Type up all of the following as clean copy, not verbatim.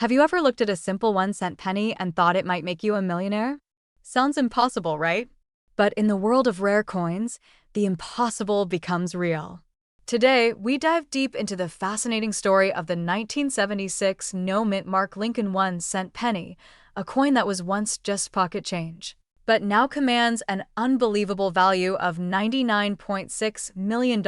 Have you ever looked at a simple 1-cent penny and thought it might make you a millionaire? Sounds impossible, right? But in the world of rare coins, the impossible becomes real. Today, we dive deep into the fascinating story of the 1976 no-mint mark Lincoln 1-cent penny, a coin that was once just pocket change, but now commands an unbelievable value of $99.6 million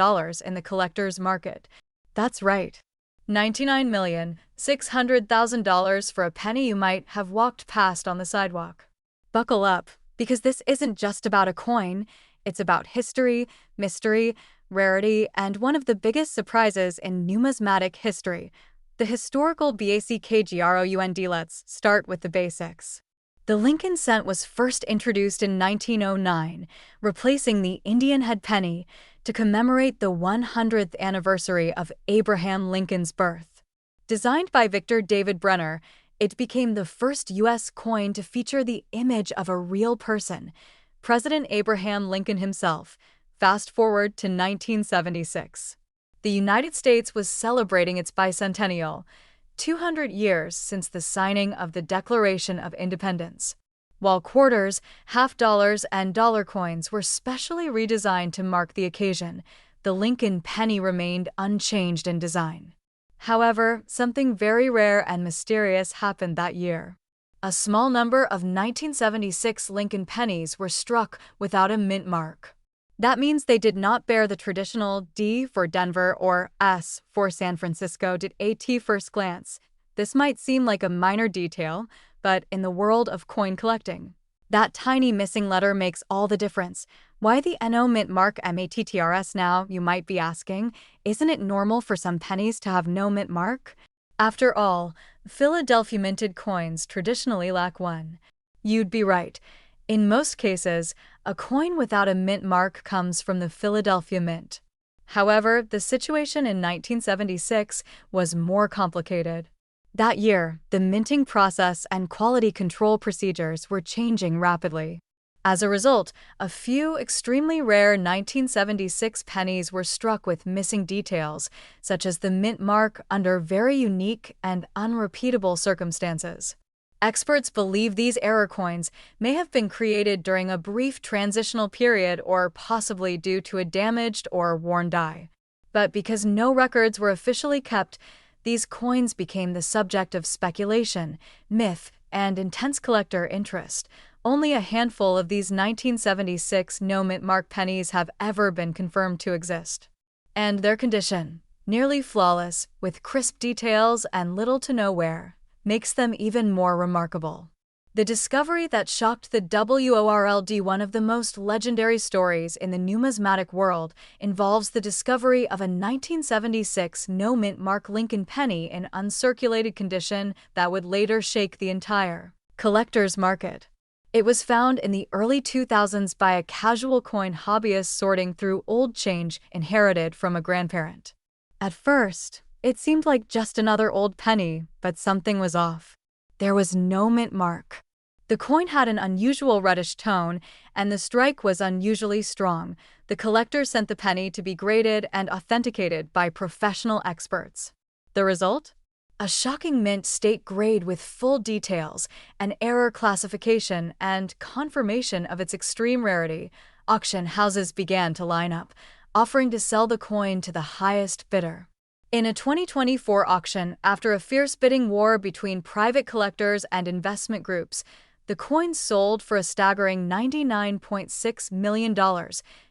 in the collector's market. That's right. $99,600,000 for a penny you might have walked past on the sidewalk. Buckle up, because this isn't just about a coin, it's about history, mystery, rarity, and one of the biggest surprises in numismatic history, the historical background. Let's start with the basics. The Lincoln cent was first introduced in 1909, replacing the Indian head penny, to commemorate the 100th anniversary of Abraham Lincoln's birth. Designed by Victor David Brenner, it became the first U.S. coin to feature the image of a real person, President Abraham Lincoln himself. Fast forward to 1976. The United States was celebrating its bicentennial, 200 years since the signing of the Declaration of Independence. While quarters, half dollars, and dollar coins were specially redesigned to mark the occasion, the Lincoln penny remained unchanged in design. However, something very rare and mysterious happened that year. A small number of 1976 Lincoln pennies were struck without a mint mark. That means they did not bear the traditional D for Denver or S for San Francisco. At first glance, this might seem like a minor detail, but in the world of coin collecting, that tiny missing letter makes all the difference. Why the NO mint mark MATTRS now, you might be asking? Isn't it normal for some pennies to have no mint mark? After all, Philadelphia minted coins traditionally lack one. You'd be right. In most cases, a coin without a mint mark comes from the Philadelphia Mint. However, the situation in 1976 was more complicated. That year, the minting process and quality control procedures were changing rapidly. As a result, a few extremely rare 1976 pennies were struck with missing details, such as the mint mark, under very unique and unrepeatable circumstances. Experts believe these error coins may have been created during a brief transitional period or possibly due to a damaged or worn die. But because no records were officially kept, these coins became the subject of speculation, myth, and intense collector interest. Only a handful of these 1976 no-mint mark pennies have ever been confirmed to exist. And their condition, nearly flawless, with crisp details and little to no wear, makes them even more remarkable. The discovery that shocked the world, one of the most legendary stories in the numismatic world, involves the discovery of a 1976 no-mint mark Lincoln penny in uncirculated condition that would later shake the entire collector's market. It was found in the early 2000s by a casual coin hobbyist sorting through old change inherited from a grandparent. At first, it seemed like just another old penny, but something was off. There was no mint mark. The coin had an unusual reddish tone, and the strike was unusually strong. The collector sent the penny to be graded and authenticated by professional experts. The result? A shocking mint state grade with full details, an error classification, and confirmation of its extreme rarity. Auction houses began to line up, offering to sell the coin to the highest bidder. In a 2024 auction, after a fierce bidding war between private collectors and investment groups, the coin sold for a staggering $99.6 million,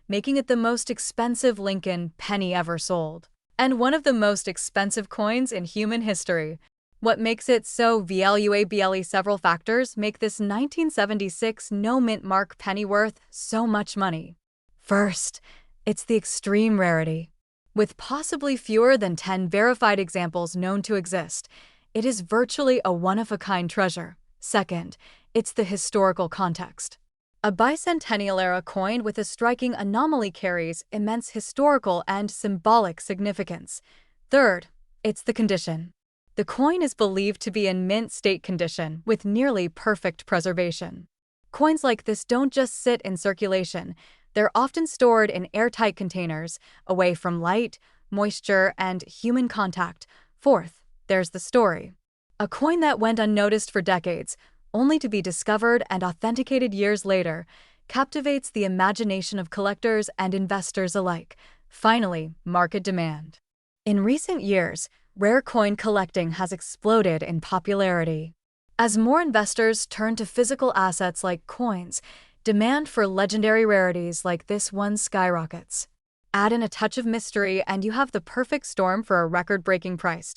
making it the most expensive Lincoln penny ever sold, and one of the most expensive coins in human history. What makes it so valuable? Several factors make this 1976 no-mint mark penny worth so much money. First, it's the extreme rarity. With possibly fewer than 10 verified examples known to exist, it is virtually a one-of-a-kind treasure. Second, it's the historical context. A bicentennial-era coin with a striking anomaly carries immense historical and symbolic significance. Third, it's the condition. The coin is believed to be in mint state condition with nearly perfect preservation. Coins like this don't just sit in circulation. They're often stored in airtight containers, away from light, moisture, and human contact. Fourth, there's the story. A coin that went unnoticed for decades, only to be discovered and authenticated years later, captivates the imagination of collectors and investors alike. Finally, market demand. In recent years, rare coin collecting has exploded in popularity. As more investors turn to physical assets like coins, demand for legendary rarities like this one skyrockets. Add in a touch of mystery and you have the perfect storm for a record-breaking price.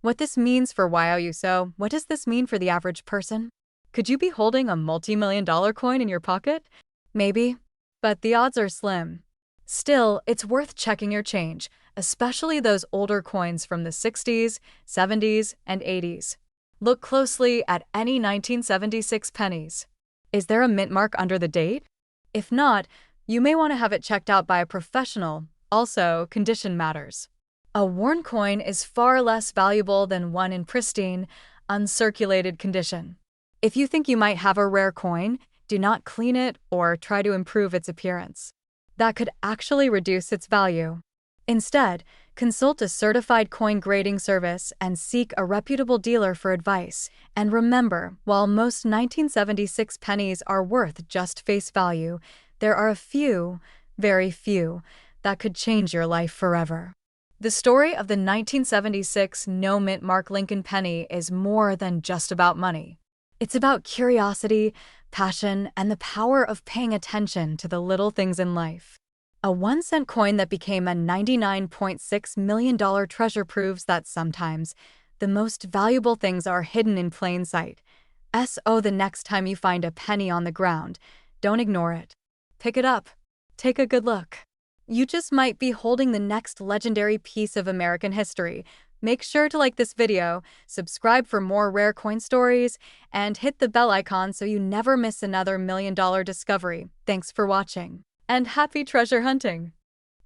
What this means for YOU, what does this mean for the average person? Could you be holding a multi-million-dollar coin in your pocket? Maybe, but the odds are slim. Still, it's worth checking your change, especially those older coins from the 60s, 70s, and 80s. Look closely at any 1976 pennies. Is there a mint mark under the date? If not, you may want to have it checked out by a professional. Also, condition matters. A worn coin is far less valuable than one in pristine, uncirculated condition. If you think you might have a rare coin, do not clean it or try to improve its appearance. That could actually reduce its value. Instead, consult a certified coin grading service and seek a reputable dealer for advice. And remember, while most 1976 pennies are worth just face value, there are a few, very few, that could change your life forever. The story of the 1976 no mint mark Lincoln penny is more than just about money. It's about curiosity, passion, and the power of paying attention to the little things in life. A 1-cent coin that became a $99.6 million treasure proves that sometimes the most valuable things are hidden in plain sight. So the next time you find a penny on the ground, don't ignore it. Pick it up. Take a good look. You just might be holding the next legendary piece of American history. Make sure to like this video, subscribe for more rare coin stories, and hit the bell icon so you never miss another million-dollar discovery. Thanks for watching, and happy treasure hunting!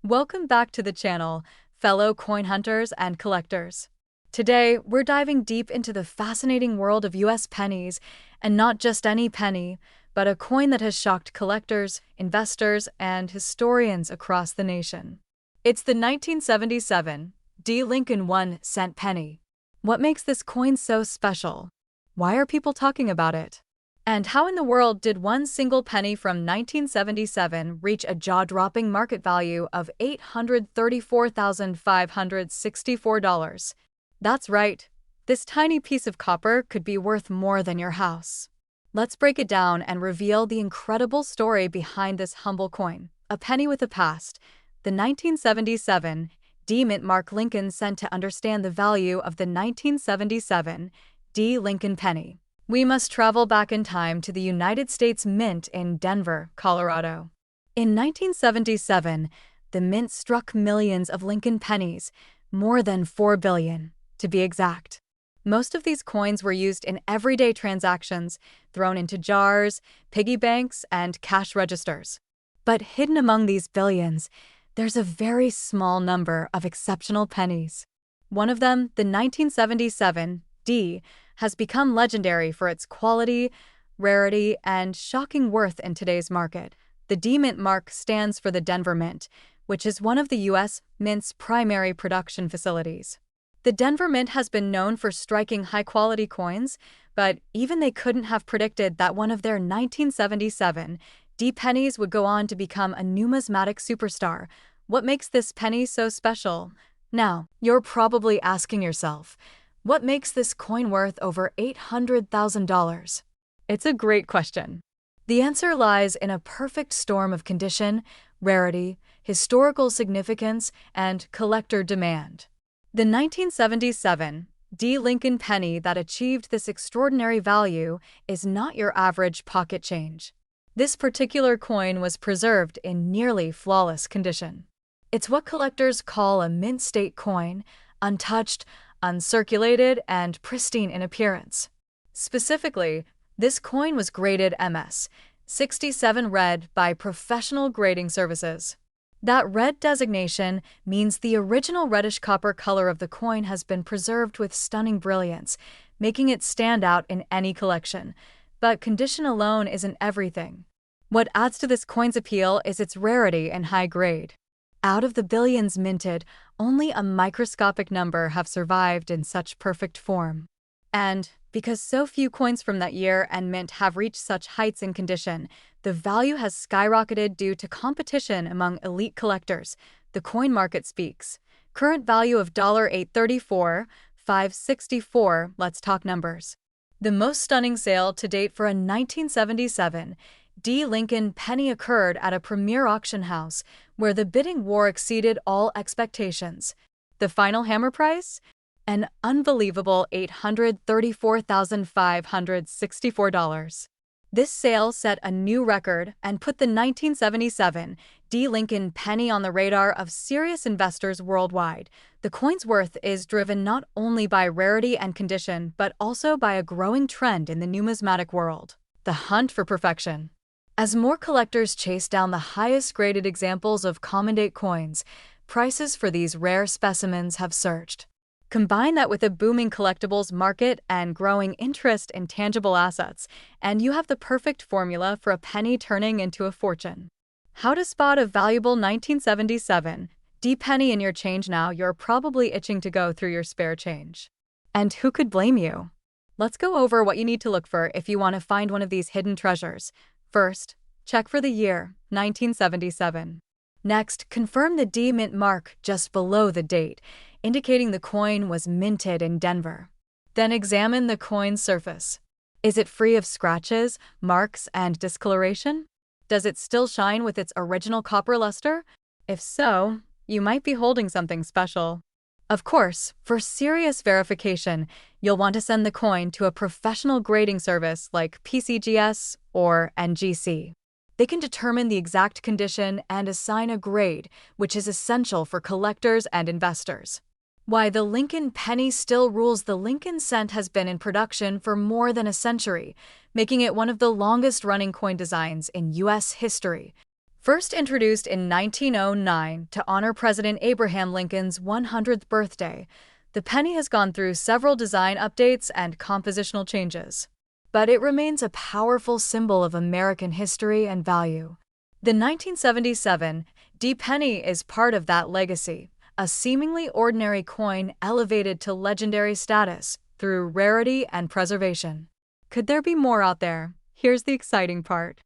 Welcome back to the channel, fellow coin hunters and collectors. Today, we're diving deep into the fascinating world of US pennies, and not just any penny, but a coin that has shocked collectors, investors, and historians across the nation. It's the 1977 D. Lincoln 1-cent penny. What makes this coin so special? Why are people talking about it? And how in the world did one single penny from 1977 reach a jaw-dropping market value of $834,564? That's right, this tiny piece of copper could be worth more than your house. Let's break it down and reveal the incredible story behind this humble coin, a penny with a past. The 1977 D. mint mark Lincoln cent. To understand the value of the 1977 D. Lincoln penny, we must travel back in time to the United States Mint in Denver, Colorado. In 1977, the mint struck millions of Lincoln pennies, more than 4 billion, to be exact. Most of these coins were used in everyday transactions, thrown into jars, piggy banks, and cash registers. But hidden among these billions, there's a very small number of exceptional pennies. One of them, the 1977 D, has become legendary for its quality, rarity, and shocking worth in today's market. The D mint mark stands for the Denver Mint, which is one of the U.S. Mint's primary production facilities. The Denver Mint has been known for striking high-quality coins, but even they couldn't have predicted that one of their 1977 D pennies would go on to become a numismatic superstar. What makes this penny so special? Now, you're probably asking yourself, what makes this coin worth over $800,000? It's a great question. The answer lies in a perfect storm of condition, rarity, historical significance, and collector demand. The 1977 D. Lincoln penny that achieved this extraordinary value is not your average pocket change. This particular coin was preserved in nearly flawless condition. It's what collectors call a mint state coin, untouched, uncirculated, and pristine in appearance. Specifically, this coin was graded MS 67 red by professional grading services. That red designation means the original reddish copper color of the coin has been preserved with stunning brilliance, making it stand out in any collection. But condition alone isn't everything. What adds to this coin's appeal is its rarity and high grade. Out of the billions minted, only a microscopic number have survived in such perfect form. And because so few coins from that year and mint have reached such heights in condition, the value has skyrocketed due to competition among elite collectors. The coin market speaks. Current value of $834, $564. Let's talk numbers. The most stunning sale to date for a 1977 D. Lincoln penny occurred at a premier auction house where the bidding war exceeded all expectations. The final hammer price? An unbelievable $834,564. This sale set a new record and put the 1977 D. Lincoln penny on the radar of serious investors worldwide. The coin's worth is driven not only by rarity and condition, but also by a growing trend in the numismatic world: the hunt for perfection. As more collectors chase down the highest-graded examples of common-date coins, prices for these rare specimens have surged. Combine that with a booming collectibles market and growing interest in tangible assets, and you have the perfect formula for a penny turning into a fortune. How to spot a valuable 1977 D penny in your change now? You're probably itching to go through your spare change. And who could blame you? Let's go over what you need to look for if you want to find one of these hidden treasures. First, check for the year, 1977. Next, confirm the D mint mark just below the date, indicating the coin was minted in Denver. Then examine the coin's surface. Is it free of scratches, marks, and discoloration? Does it still shine with its original copper luster? If so, you might be holding something special. Of course, for serious verification, you'll want to send the coin to a professional grading service like PCGS or NGC. They can determine the exact condition and assign a grade, which is essential for collectors and investors. Why the Lincoln penny still rules. The Lincoln cent has been in production for more than a century, making it one of the longest-running coin designs in U.S. history. First introduced in 1909 to honor President Abraham Lincoln's 100th birthday, the penny has gone through several design updates and compositional changes. But it remains a powerful symbol of American history and value. The 1977 D penny is part of that legacy, a seemingly ordinary coin elevated to legendary status through rarity and preservation. Could there be more out there? Here's the exciting part.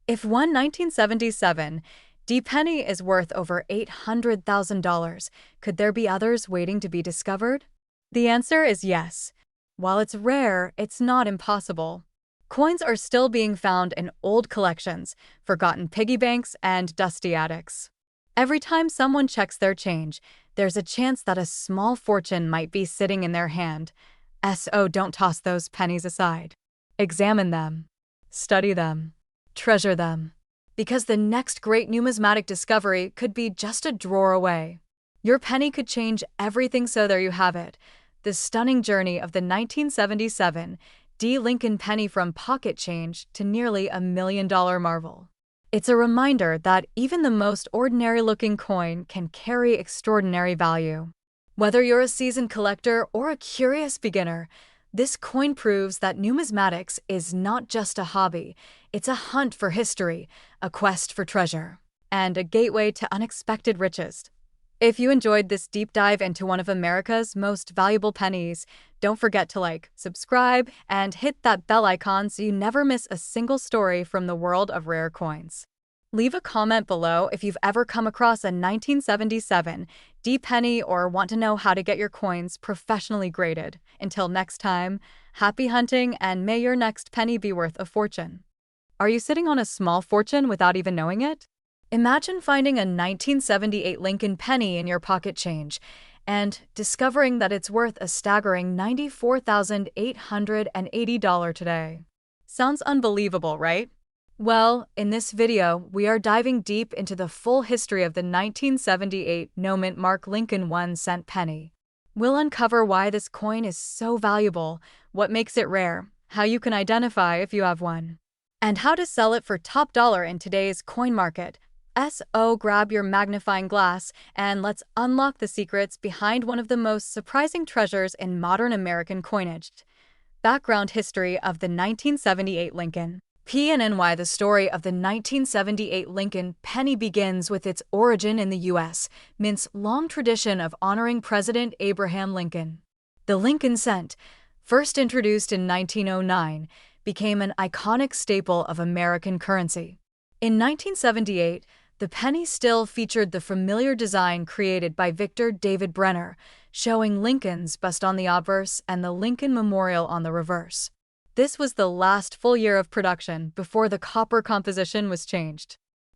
If one 1977 D penny is worth over $800,000, could there be others waiting to be discovered? The answer is yes. While it's rare, it's not impossible. Coins are still being found in old collections, forgotten piggy banks, and dusty attics. Every time someone checks their change, there's a chance that a small fortune might be sitting in their hand. So don't toss those pennies aside. Examine them. Study them. Treasure them. Because the next great numismatic discovery could be just a drawer away. Your penny could change everything, so there you have it. The stunning journey of the 1977 D. Lincoln penny from pocket change to nearly $1 million marvel. It's a reminder that even the most ordinary-looking coin can carry extraordinary value. Whether you're a seasoned collector or a curious beginner, this coin proves that numismatics is not just a hobby, it's a hunt for history, a quest for treasure, and a gateway to unexpected riches. If you enjoyed this deep dive into one of America's most valuable pennies, don't forget to like, subscribe, and hit that bell icon so you never miss a single story from the world of rare coins. Leave a comment below if you've ever come across a 1977 D penny or want to know how to get your coins professionally graded. Until next time, happy hunting, and may your next penny be worth a fortune. Are you sitting on a small fortune without even knowing it? Imagine finding a 1978 Lincoln penny in your pocket change and discovering that it's worth a staggering $94,880 today. Sounds unbelievable, right? Well, in this video, we are diving deep into the full history of the 1978 no-mint mark Lincoln 1-cent penny. We'll uncover why this coin is so valuable, what makes it rare, how you can identify if you have one, and how to sell it for top dollar in today's coin market. So grab your magnifying glass and let's unlock the secrets behind one of the most surprising treasures in modern American coinage. Background history of the 1978 Lincoln PNNY. The story of the 1978 Lincoln penny begins with its origin in the U.S. Mint's long tradition of honoring President Abraham Lincoln. The Lincoln cent, First introduced in 1909, became an iconic staple of American currency. In 1978, the penny still featured the familiar design created by Victor David Brenner, showing Lincoln's bust on the obverse and the Lincoln Memorial on the reverse. This was the last full year of production before the copper composition was changed.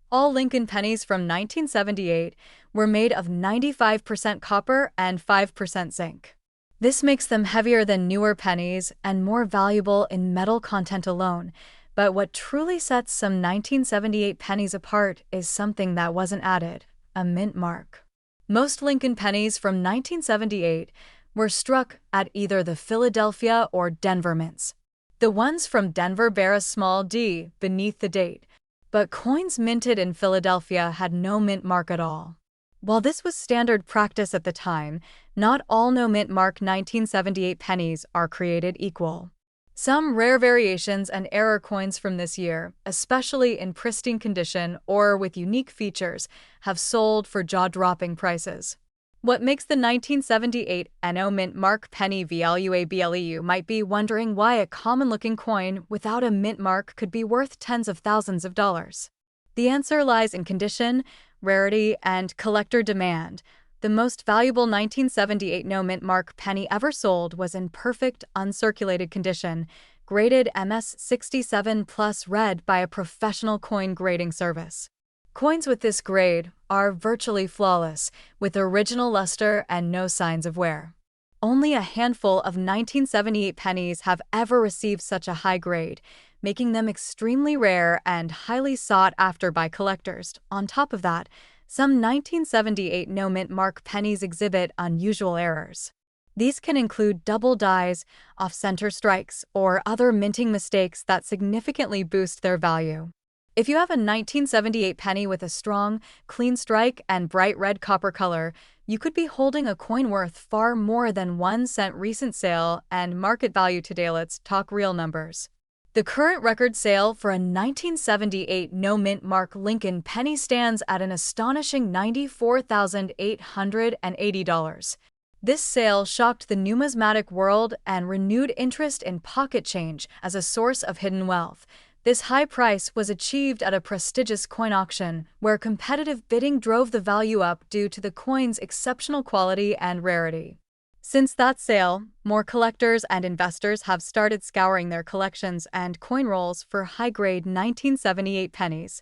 All Lincoln pennies from 1978 were made of 95% copper and 5% zinc. This makes them heavier than newer pennies and more valuable in metal content alone, but what truly sets some 1978 pennies apart is something that wasn't added: a mint mark. Most Lincoln pennies from 1978 were struck at either the Philadelphia or Denver mints. The ones from Denver bear a small D beneath the date, but coins minted in Philadelphia had no mint mark at all. While this was standard practice at the time, not all no-mint mark 1978 pennies are created equal. Some rare variations and error coins from this year, especially in pristine condition or with unique features, have sold for jaw-dropping prices. What makes the 1978 NO mint mark penny valuable? Might be wondering why a common-looking coin without a mint mark could be worth tens of thousands of dollars. The answer lies in condition, rarity, and collector demand. The most valuable 1978 no-mint mark penny ever sold was in perfect, uncirculated condition, graded MS67+ red by a professional coin grading service. Coins with this grade are virtually flawless, with original luster and no signs of wear. Only a handful of 1978 pennies have ever received such a high grade, making them extremely rare and highly sought after by collectors. On top of that, some 1978 no-mint mark pennies exhibit unusual errors. These can include double dies, off-center strikes, or other minting mistakes that significantly boost their value. If you have a 1978 penny with a strong, clean strike and bright red copper color, you could be holding a coin worth far more than 1 cent. Recent sale and market value today. Let's talk real numbers. The current record sale for a 1978 no-mint mark Lincoln penny stands at an astonishing $94,880. This sale shocked the numismatic world and renewed interest in pocket change as a source of hidden wealth. This high price was achieved at a prestigious coin auction, where competitive bidding drove the value up due to the coin's exceptional quality and rarity. Since that sale, more collectors and investors have started scouring their collections and coin rolls for high-grade 1978 pennies.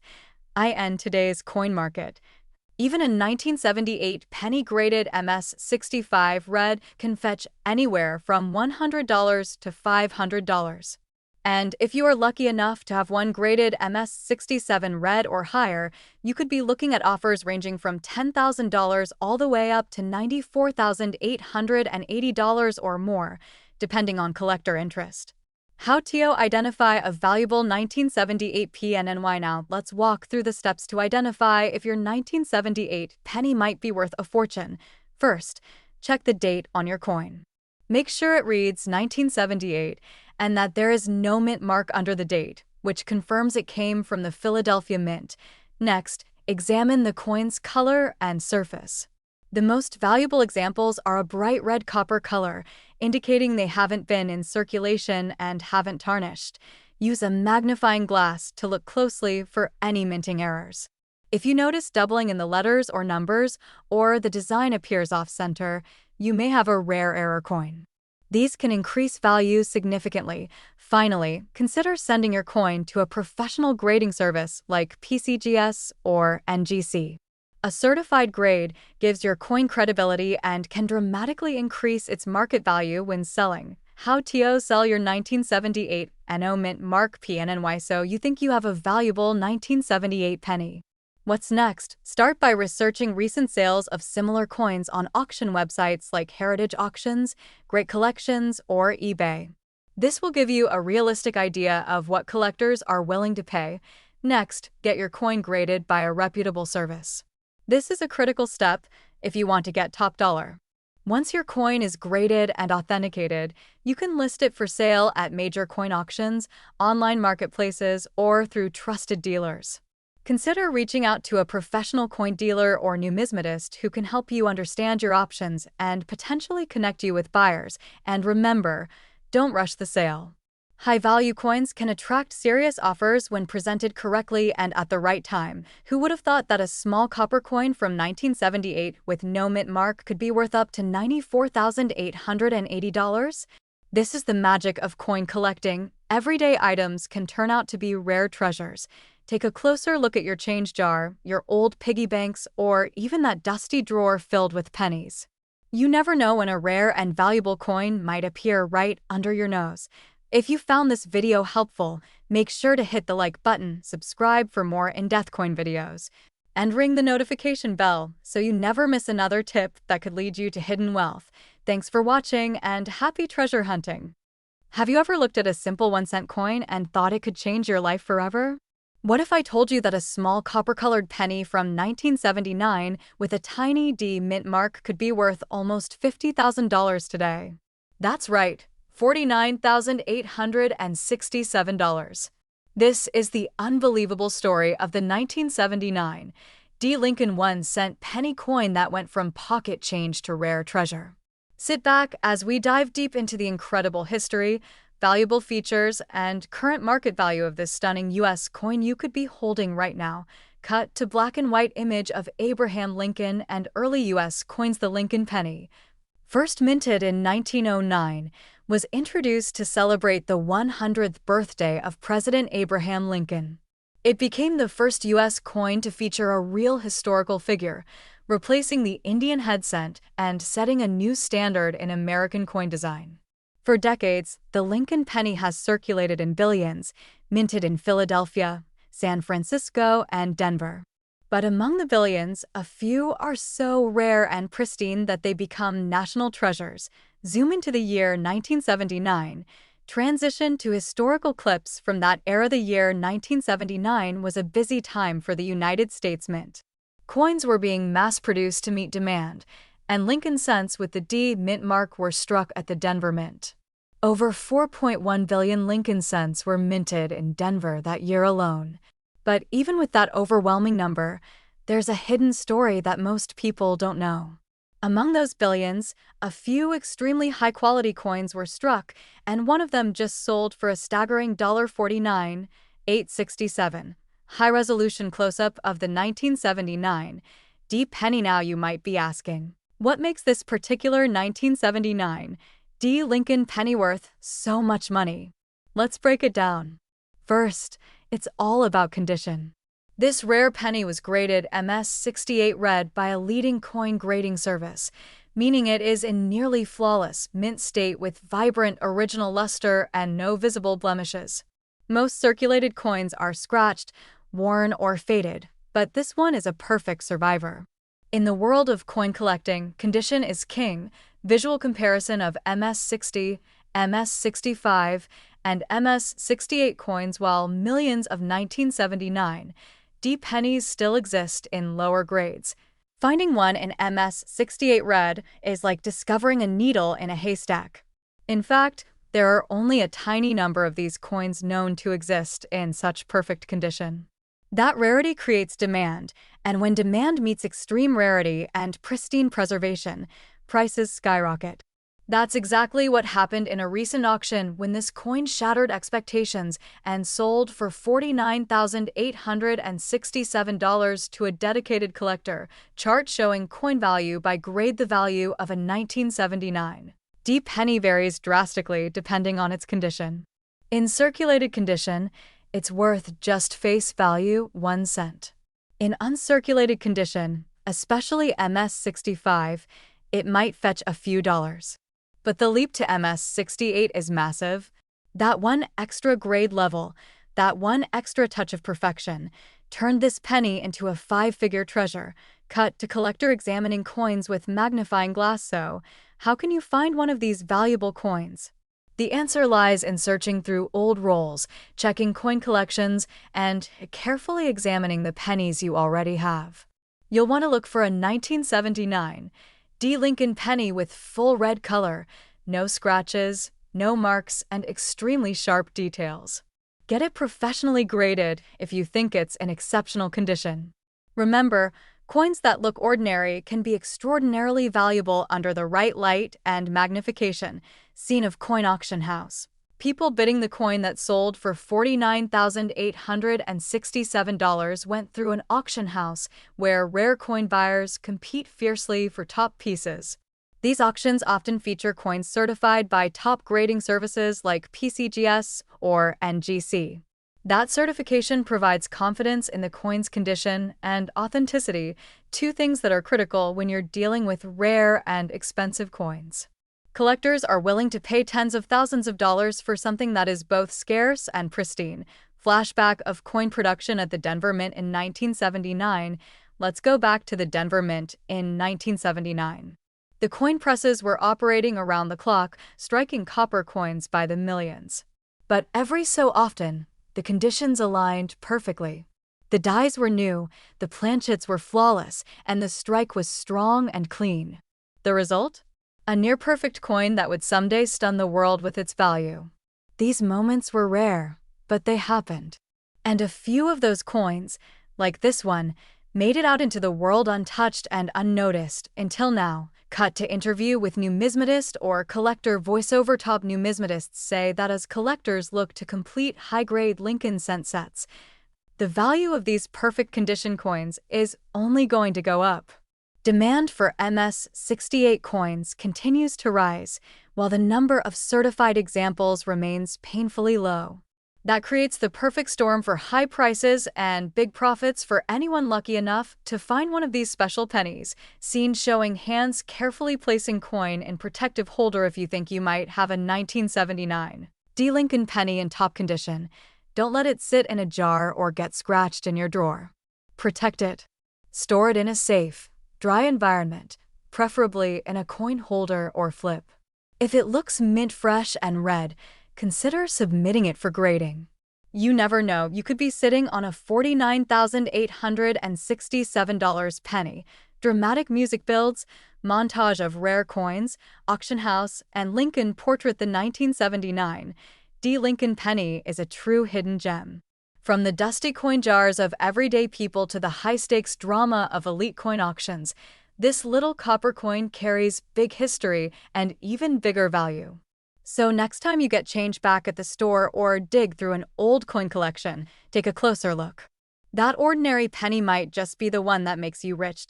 I end today's coin market. Even a 1978 penny-graded MS65 red can fetch anywhere from $100 to $500. And if you are lucky enough to have one graded MS67 red or higher, you could be looking at offers ranging from $10,000 all the way up to $94,880 or more, depending on collector interest. How to identify a valuable 1978 PNNY? Now, let's walk through the steps to identify if your 1978 penny might be worth a fortune. First, check the date on your coin. Make sure it reads 1978 and that there is no mint mark under the date, which confirms it came from the Philadelphia Mint. Next, examine the coin's color and surface. The most valuable examples are a bright red copper color, indicating they haven't been in circulation and haven't tarnished. Use a magnifying glass to look closely for any minting errors. If you notice doubling in the letters or numbers, or the design appears off-center, you may have a rare error coin. These can increase value significantly. Finally, consider sending your coin to a professional grading service like PCGS or NGC. A certified grade gives your coin credibility and can dramatically increase its market value when selling. How to sell your 1978 NO mint mark PNNY? So you think you have a valuable 1978 penny. What's next? Start by researching recent sales of similar coins on auction websites like Heritage Auctions, Great Collections, or eBay. This will give you a realistic idea of what collectors are willing to pay. Next, get your coin graded by a reputable service. This is a critical step if you want to get top dollar. Once your coin is graded and authenticated, you can list it for sale at major coin auctions, online marketplaces, or through trusted dealers. Consider reaching out to a professional coin dealer or numismatist who can help you understand your options and potentially connect you with buyers. And remember, don't rush the sale. High-value coins can attract serious offers when presented correctly and at the right time. Who would have thought that a small copper coin from 1978 with no mint mark could be worth up to $94,880? This is the magic of coin collecting. Everyday items can turn out to be rare treasures. Take a closer look at your change jar, your old piggy banks, or even that dusty drawer filled with pennies. You never know when a rare and valuable coin might appear right under your nose. If you found this video helpful, make sure to hit the like button, subscribe for more in-depth coin videos, and ring the notification bell so you never miss another tip that could lead you to hidden wealth. Thanks for watching and happy treasure hunting! Have you ever looked at a simple 1-cent coin and thought it could change your life forever? What if I told you that a small copper-colored penny from 1979 with a tiny D mint mark could be worth almost $50,000 today? That's right, $49,867. This is the unbelievable story of the 1979 D. Lincoln 1-cent penny coin that went from pocket change to rare treasure. Sit back as we dive deep into the incredible history, valuable features, and current market value of this stunning U.S. coin you could be holding right now. Cut to black and white image of Abraham Lincoln and early U.S. coins. The Lincoln penny, first minted in 1909, was introduced to celebrate the 100th birthday of President Abraham Lincoln. It became the first U.S. coin to feature a real historical figure, replacing the Indian head cent and setting a new standard in American coin design. For decades, the Lincoln penny has circulated in billions, minted in Philadelphia, San Francisco, and Denver. But among the billions, a few are so rare and pristine that they become national treasures. Zoom into the year 1979. Transition to historical clips from that era. The year 1979 was a busy time for the United States Mint. Coins were being mass-produced to meet demand, and Lincoln cents with the D mint mark were struck at the Denver Mint. Over 4.1 billion Lincoln cents were minted in Denver that year alone. But even with that overwhelming number, there's a hidden story that most people don't know. Among those billions, a few extremely high-quality coins were struck, and one of them just sold for a staggering $49,867. High-resolution close-up of the 1979 D penny. Now you might be asking, what makes this particular 1979 D Lincoln penny worth so much money? Let's break it down. First, it's all about condition. This rare penny was graded MS-68 red by a leading coin grading service, meaning it is in nearly flawless mint state with vibrant original luster and no visible blemishes. Most circulated coins are scratched, worn, or faded, but this one is a perfect survivor. In the world of coin collecting, condition is king. Visual comparison of MS-60, MS-65, and MS-68 coins. While millions of 1979 D pennies still exist in lower grades, finding one in MS-68 red is like discovering a needle in a haystack. In fact, there are only a tiny number of these coins known to exist in such perfect condition. That rarity creates demand, and when demand meets extreme rarity and pristine preservation, prices skyrocket. That's exactly what happened in a recent auction when this coin shattered expectations and sold for $49,867 to a dedicated collector. Chart showing coin value by grade. The value of a 1979 D penny varies drastically depending on its condition. In circulated condition, it's worth just face value 1 cent. In uncirculated condition, especially MS-65, it might fetch a few dollars. But the leap to MS-68 is massive. That one extra grade level, that one extra touch of perfection, turned this penny into a 5-figure treasure. Cut to collector examining coins with magnifying glass. So, how can you find one of these valuable coins? The answer lies in searching through old rolls, checking coin collections, and carefully examining the pennies you already have. You'll want to look for a 1979 D Lincoln penny with full red color, no scratches, no marks, and extremely sharp details. Get it professionally graded if you think it's in exceptional condition. Remember, Coins that look ordinary can be extraordinarily valuable under the right light and magnification. Scene of coin auction house. People bidding the coin that sold for $49,867 went through an auction house where rare coin buyers compete fiercely for top pieces. These auctions often feature coins certified by top grading services like PCGS or NGC. That certification provides confidence in the coin's condition and authenticity, two things that are critical when you're dealing with rare and expensive coins. Collectors are willing to pay tens of thousands of dollars for something that is both scarce and pristine. Flashback of coin production at the Denver Mint in 1979. Let's go back to the Denver Mint in 1979. The coin presses were operating around the clock, striking copper coins by the millions. But every so often, the conditions aligned perfectly. The dies were new, the planchets were flawless, and the strike was strong and clean. The result? A near-perfect coin that would someday stun the world with its value. These moments were rare, but they happened. And a few of those coins, like this one, made it out into the world untouched and unnoticed until now. Cut to interview with numismatist or collector voiceover. Top numismatists say that as collectors look to complete high-grade Lincoln cent sets, the value of these perfect condition coins is only going to go up. Demand for MS-68 coins continues to rise, while the number of certified examples remains painfully low. That creates the perfect storm for high prices and big profits for anyone lucky enough to find one of these special pennies. Scenes showing hands carefully placing coin in protective holder. If you think you might have a 1979 D. Lincoln penny in top condition, don't let it sit in a jar or get scratched in your drawer. Protect it. Store it in a safe, dry environment, preferably in a coin holder or flip. If it looks mint fresh and red, consider submitting it for grading. You never know, you could be sitting on a $49,867 penny. Dramatic music builds, montage of rare coins, auction house, and Lincoln portrait. The 1979 D. Lincoln penny is a true hidden gem. From the dusty coin jars of everyday people to the high-stakes drama of elite coin auctions, this little copper coin carries big history and even bigger value. So next time you get change back at the store or dig through an old coin collection, take a closer look. That ordinary penny might just be the one that makes you rich.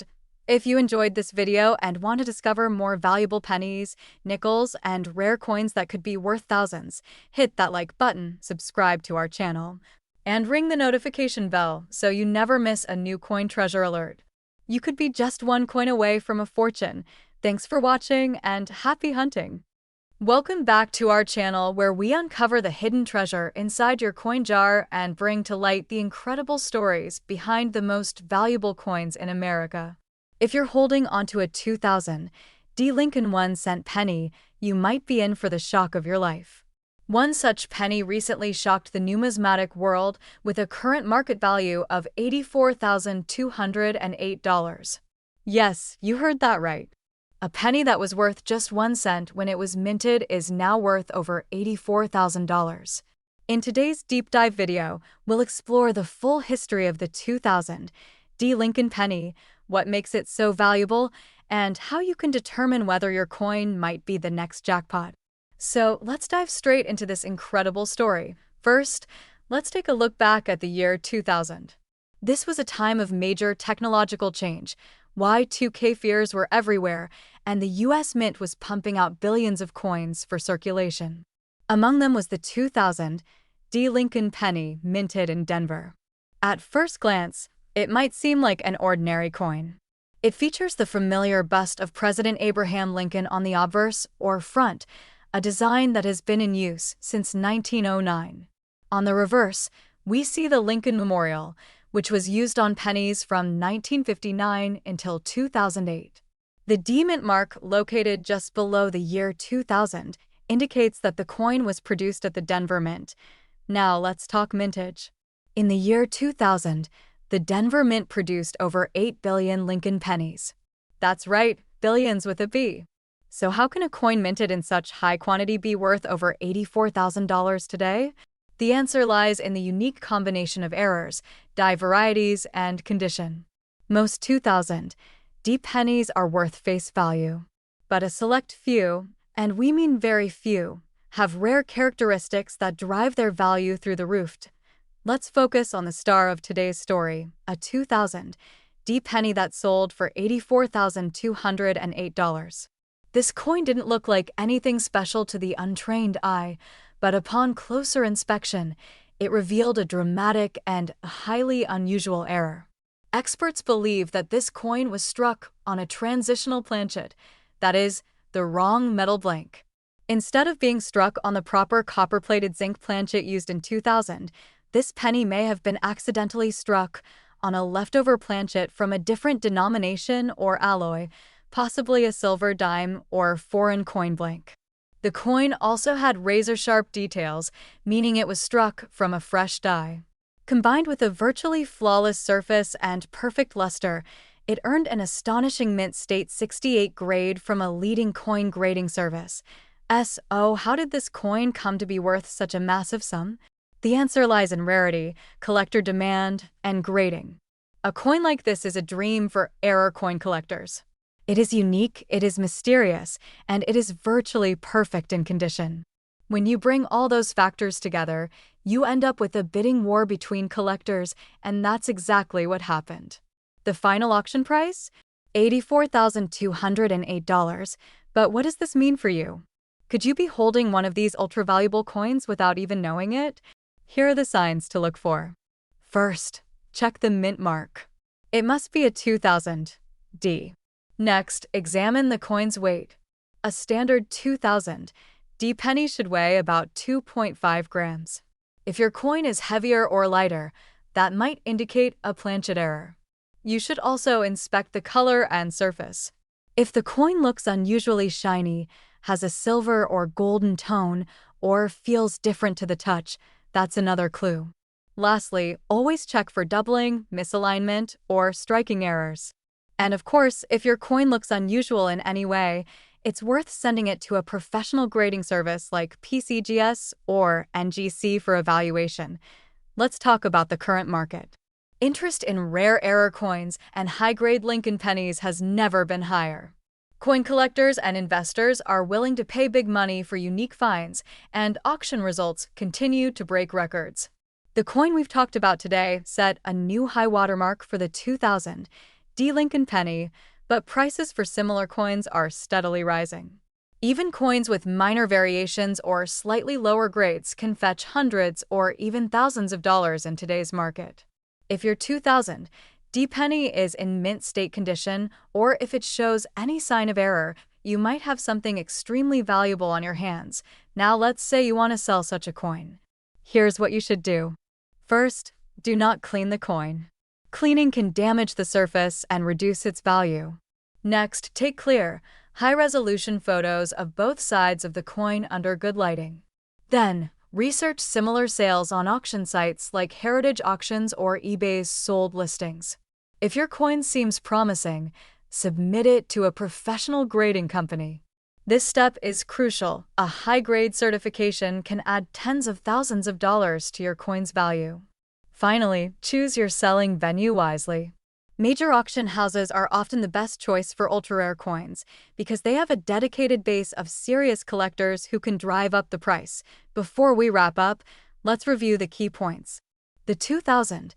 If you enjoyed this video and want to discover more valuable pennies, nickels, and rare coins that could be worth thousands, hit that like button, subscribe to our channel, and ring the notification bell so you never miss a new coin treasure alert. You could be just one coin away from a fortune. Thanks for watching and happy hunting! Welcome back to our channel where we uncover the hidden treasure inside your coin jar and bring to light the incredible stories behind the most valuable coins in America. If you're holding onto a 2000 D. Lincoln 1-cent penny, you might be in for the shock of your life. One such penny recently shocked the numismatic world with a current market value of $84,208. Yes, you heard that right. A penny that was worth just 1 cent when it was minted is now worth over $84,000. In today's deep dive video, we'll explore the full history of the 2000 D. Lincoln penny, what makes it so valuable, and how you can determine whether your coin might be the next jackpot. So let's dive straight into this incredible story. First, let's take a look back at the year 2000. This was a time of major technological change. Y2K fears were everywhere, and the U.S. Mint was pumping out billions of coins for circulation. Among them was the 2000 D. Lincoln penny minted in Denver. At first glance, it might seem like an ordinary coin. It features the familiar bust of President Abraham Lincoln on the obverse, or front, a design that has been in use since 1909. On the reverse, we see the Lincoln Memorial, which was used on pennies from 1959 until 2008. The D Mint mark, located just below the year 2000, indicates that the coin was produced at the Denver Mint. Now let's talk mintage. In the year 2000, the Denver Mint produced over 8 billion Lincoln pennies. That's right, billions with a B. So how can a coin minted in such high quantity be worth over $84,000 today? The answer lies in the unique combination of errors, die varieties, and condition. Most 2000 pennies are worth face value. But a select few, and we mean very few, have rare characteristics that drive their value through the roof. Let's focus on the star of today's story, a 2000 penny that sold for $84,208. This coin didn't look like anything special to the untrained eye, but upon closer inspection, it revealed a dramatic and highly unusual error. Experts believe that this coin was struck on a transitional planchet, that is, the wrong metal blank. Instead of being struck on the proper copper-plated zinc planchet used in 2000, this penny may have been accidentally struck on a leftover planchet from a different denomination or alloy, possibly a silver dime or foreign coin blank. The coin also had razor-sharp details, meaning it was struck from a fresh die. Combined with a virtually flawless surface and perfect luster, it earned an astonishing mint state 68 grade from a leading coin grading service. So, how did this coin come to be worth such a massive sum? The answer lies in rarity, collector demand, and grading. A coin like this is a dream for error coin collectors. It is unique, it is mysterious, and it is virtually perfect in condition. When you bring all those factors together, you end up with a bidding war between collectors, and that's exactly what happened. The final auction price? $84,208. But what does this mean for you? Could you be holding one of these ultra-valuable coins without even knowing it? Here are the signs to look for. First, check the mint mark. It must be a 2000D. Next, examine the coin's weight. A standard 2000D penny should weigh about 2.5 grams. If your coin is heavier or lighter, that might indicate a planchet error. You should also inspect the color and surface. If the coin looks unusually shiny, has a silver or golden tone, or feels different to the touch, that's another clue. Lastly, always check for doubling, misalignment, or striking errors. And of course, if your coin looks unusual in any way, it's worth sending it to a professional grading service like PCGS or NGC for evaluation. Let's talk about the current market. Interest in rare error coins and high-grade Lincoln pennies has never been higher. Coin collectors and investors are willing to pay big money for unique finds, and auction results continue to break records. The coin we've talked about today set a new high watermark for the 2000 Lincoln penny, but prices for similar coins are steadily rising. Even coins with minor variations or slightly lower grades can fetch hundreds or even thousands of dollars in today's market. If your 2000 penny is in mint state condition, or if it shows any sign of error, you might have something extremely valuable on your hands. Now let's say you want to sell such a coin. Here's what you should do. First, do not clean the coin. Cleaning can damage the surface and reduce its value. Next, take clear, high-resolution photos of both sides of the coin under good lighting. Then, research similar sales on auction sites like Heritage Auctions or eBay's sold listings. If your coin seems promising, submit it to a professional grading company. This step is crucial. A high-grade certification can add tens of thousands of dollars to your coin's value. Finally, choose your selling venue wisely. Major auction houses are often the best choice for ultra-rare coins because they have a dedicated base of serious collectors who can drive up the price. Before we wrap up, let's review the key points. The 2000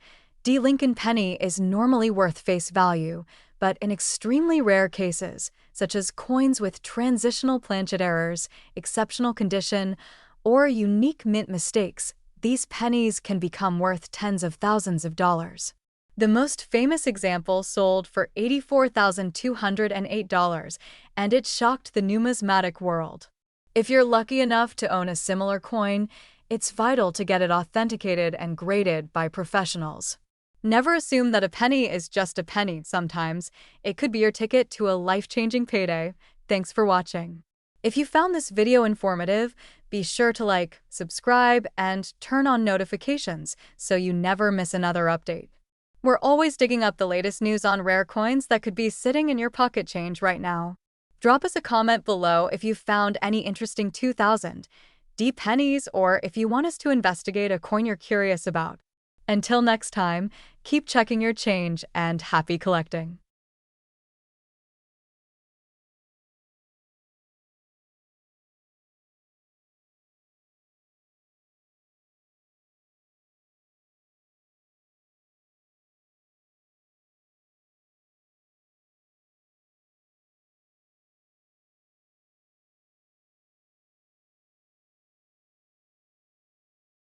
Lincoln penny is normally worth face value, but in extremely rare cases, such as coins with transitional planchet errors, exceptional condition, or unique mint mistakes, these pennies can become worth tens of thousands of dollars. The most famous example sold for $84,208, and it shocked the numismatic world. If you're lucky enough to own a similar coin, it's vital to get it authenticated and graded by professionals. Never assume that a penny is just a penny. Sometimes it could be your ticket to a life-changing payday. Thanks for watching. If you found this video informative, be sure to like, subscribe, and turn on notifications so you never miss another update. We're always digging up the latest news on rare coins that could be sitting in your pocket change right now. Drop us a comment below if you found any interesting 2000 pennies or if you want us to investigate a coin you're curious about. Until next time, Keep checking your change and happy collecting.